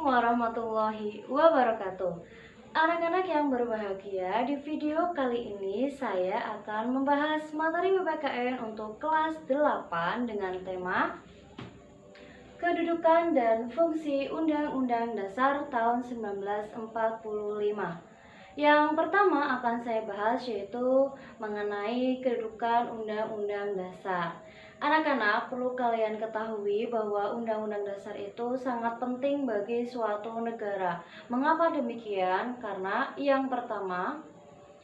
warahmatullahi wabarakatuh. Anak-anak yang berbahagia, di video kali ini saya akan membahas materi PPKN untuk kelas 8 dengan tema Kedudukan dan Fungsi Undang-Undang Dasar tahun 1945. Yang pertama akan saya bahas yaitu mengenai kedudukan Undang-Undang Dasar. Anak-anak, perlu kalian ketahui bahwa Undang-Undang Dasar itu sangat penting bagi suatu negara. Mengapa demikian? Karena yang pertama,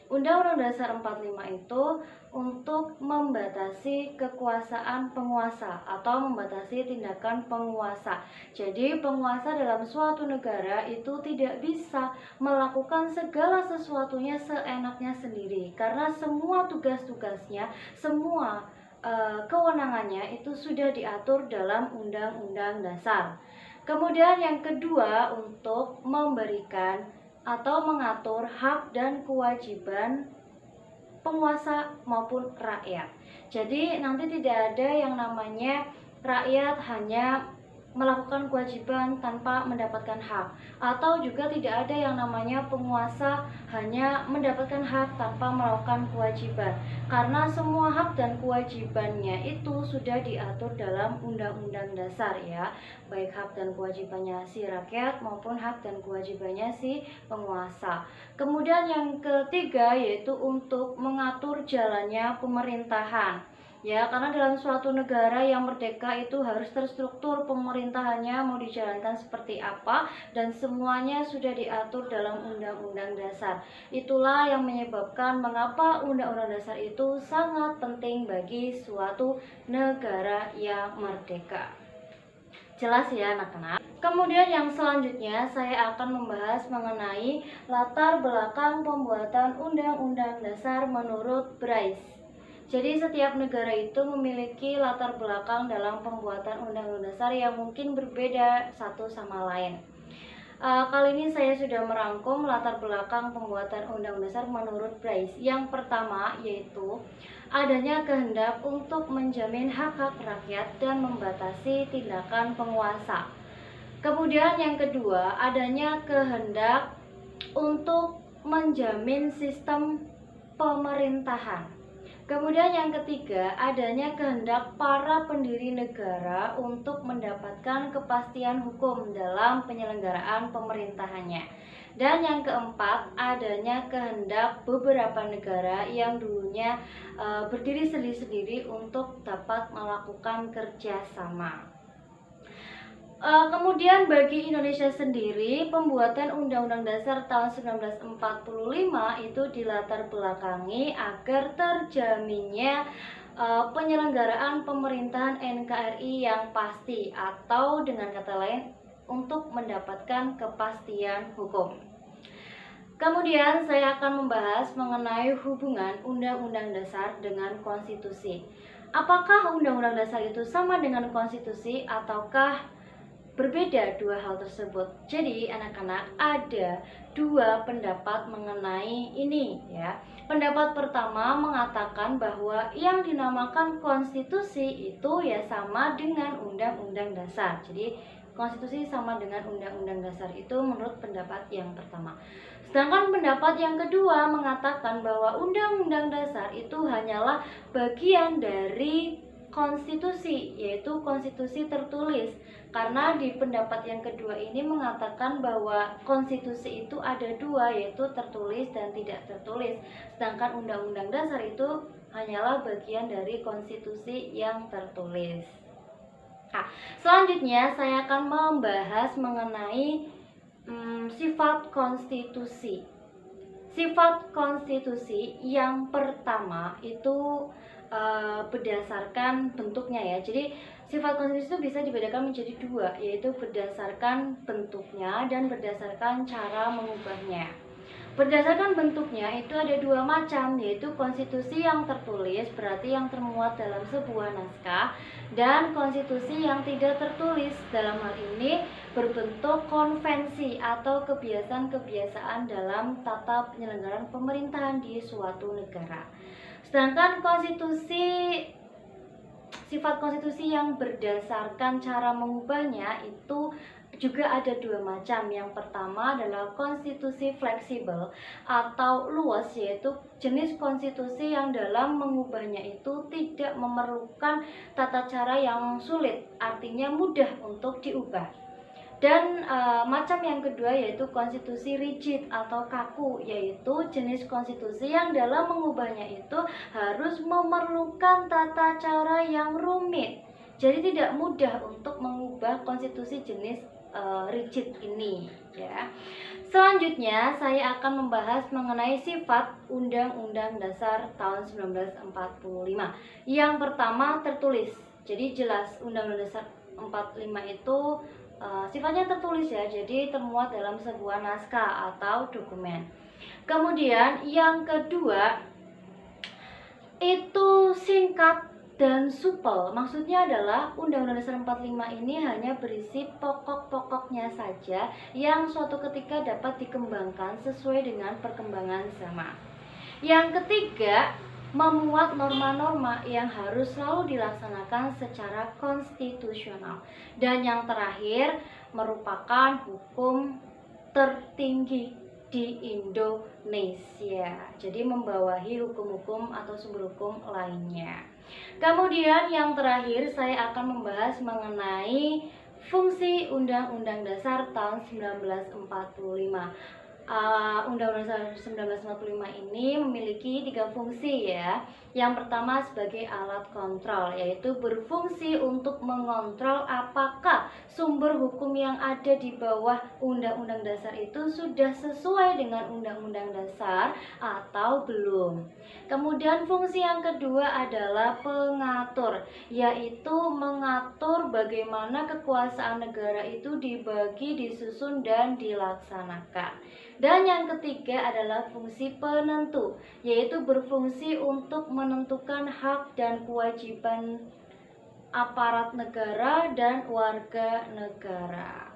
Undang-Undang Dasar 45 itu untuk membatasi kekuasaan penguasa atau membatasi tindakan penguasa. Jadi penguasa dalam suatu negara itu tidak bisa melakukan segala sesuatunya seenaknya sendiri, karena semua tugas-tugasnya, semua kewenangannya itu sudah diatur dalam Undang-Undang Dasar. Kemudian yang kedua, untuk memberikan atau mengatur hak dan kewajiban penguasa maupun rakyat. Jadi nanti tidak ada yang namanya rakyat hanya melakukan kewajiban tanpa mendapatkan hak, atau juga tidak ada yang namanya penguasa hanya mendapatkan hak tanpa melakukan kewajiban, karena semua hak dan kewajibannya itu sudah diatur dalam Undang-Undang Dasar ya, baik hak dan kewajibannya si rakyat maupun hak dan kewajibannya si penguasa. Kemudian yang ketiga yaitu untuk mengatur jalannya pemerintahan. Ya, karena dalam suatu negara yang merdeka itu harus terstruktur pemerintahannya mau dijalankan seperti apa, dan semuanya sudah diatur dalam Undang-Undang Dasar. Itulah yang menyebabkan mengapa Undang-Undang Dasar itu sangat penting bagi suatu negara yang merdeka. Jelas ya anak-anak? Kemudian yang selanjutnya saya akan membahas mengenai latar belakang pembuatan Undang-Undang Dasar menurut Bryce. Jadi setiap negara itu memiliki latar belakang dalam pembuatan Undang-Undang Dasar yang mungkin berbeda satu sama lain. Kali ini saya sudah merangkum latar belakang pembuatan Undang-Undang Dasar menurut Bryce. Yang pertama yaitu adanya kehendak untuk menjamin hak-hak rakyat dan membatasi tindakan penguasa. Kemudian yang kedua, adanya kehendak untuk menjamin sistem pemerintahan. Kemudian yang ketiga, adanya kehendak para pendiri negara untuk mendapatkan kepastian hukum dalam penyelenggaraan pemerintahannya. Dan yang keempat, adanya kehendak beberapa negara yang dulunya berdiri sendiri-sendiri untuk dapat melakukan kerjasama. Kemudian bagi Indonesia sendiri, pembuatan Undang-Undang Dasar tahun 1945 itu dilatar belakangi agar terjaminnya penyelenggaraan pemerintahan NKRI yang pasti, atau dengan kata lain untuk mendapatkan kepastian hukum. Kemudian saya akan membahas mengenai hubungan Undang-Undang Dasar dengan konstitusi. Apakah Undang-Undang Dasar itu sama dengan konstitusi ataukah berbeda dua hal tersebut? Jadi anak-anak, ada dua pendapat mengenai ini ya. Pendapat pertama mengatakan bahwa yang dinamakan konstitusi itu ya sama dengan Undang-Undang Dasar. Jadi konstitusi sama dengan Undang-Undang Dasar, itu menurut pendapat yang pertama. Sedangkan pendapat yang kedua mengatakan bahwa Undang-Undang Dasar itu hanyalah bagian dari konstitusi, yaitu konstitusi tertulis. Karena di pendapat yang kedua ini mengatakan bahwa konstitusi itu ada dua, yaitu tertulis dan tidak tertulis. Sedangkan Undang-Undang Dasar itu hanyalah bagian dari konstitusi yang tertulis. Nah, selanjutnya saya akan membahas mengenai sifat konstitusi. Sifat konstitusi yang pertama itu berdasarkan bentuknya ya. Jadi sifat konstitusi itu bisa dibedakan menjadi dua, yaitu berdasarkan bentuknya dan berdasarkan cara mengubahnya. Berdasarkan bentuknya itu ada dua macam, yaitu konstitusi yang tertulis, berarti yang termuat dalam sebuah naskah, dan konstitusi yang tidak tertulis, dalam hal ini berbentuk konvensi atau kebiasaan-kebiasaan dalam tata penyelenggaraan pemerintahan di suatu negara. Sedangkan konstitusi sifat konstitusi yang berdasarkan cara mengubahnya itu juga ada dua macam. Yang pertama adalah konstitusi fleksibel atau luas, yaitu jenis konstitusi yang dalam mengubahnya itu tidak memerlukan tata cara yang sulit, artinya mudah untuk diubah. Dan macam yang kedua yaitu konstitusi rigid atau kaku, yaitu jenis konstitusi yang dalam mengubahnya itu harus memerlukan tata cara yang rumit. Jadi tidak mudah untuk mengubah konstitusi jenis rigid ini, ya. Selanjutnya saya akan membahas mengenai sifat Undang-Undang Dasar tahun 1945. Yang pertama tertulis. Jadi jelas Undang-Undang Dasar 45 itu sifatnya tertulis ya, jadi termuat dalam sebuah naskah atau dokumen. Kemudian yang kedua itu singkat dan supel. Maksudnya adalah Undang-Undang Dasar 45 ini hanya berisi pokok-pokoknya saja yang suatu ketika dapat dikembangkan sesuai dengan perkembangan zaman. Yang ketiga, memuat norma-norma yang harus selalu dilaksanakan secara konstitusional. Dan yang terakhir, merupakan hukum tertinggi di Indonesia. Jadi membawahi hukum-hukum atau sumber hukum lainnya. Kemudian yang terakhir saya akan membahas mengenai fungsi Undang-Undang Dasar tahun 1945. Undang-Undang Dasar 1945 ini memiliki 3 fungsi ya. Yang pertama sebagai alat kontrol, yaitu berfungsi untuk mengontrol apakah sumber hukum yang ada di bawah Undang-Undang Dasar itu sudah sesuai dengan Undang-Undang Dasar atau belum. Kemudian fungsi yang kedua adalah pengatur, yaitu mengatur bagaimana kekuasaan negara itu dibagi, disusun, dan dilaksanakan. Dan yang ketiga adalah fungsi penentu, yaitu berfungsi untuk menentukan hak dan kewajiban aparat negara dan warga negara.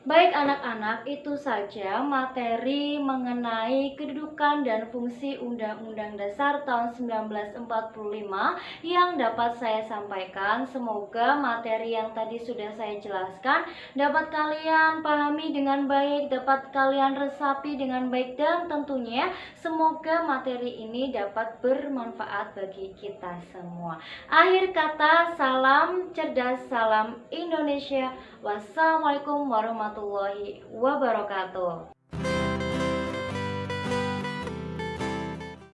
Baik anak-anak, itu saja materi mengenai kedudukan dan fungsi Undang-Undang Dasar tahun 1945 yang dapat saya sampaikan. Semoga materi yang tadi sudah saya jelaskan dapat kalian pahami dengan baik, dapat kalian resapi dengan baik, dan tentunya semoga materi ini dapat bermanfaat bagi kita semua. Akhir kata, salam cerdas, salam Indonesia. Wassalamualaikum warahmatullahi wabarakatuh.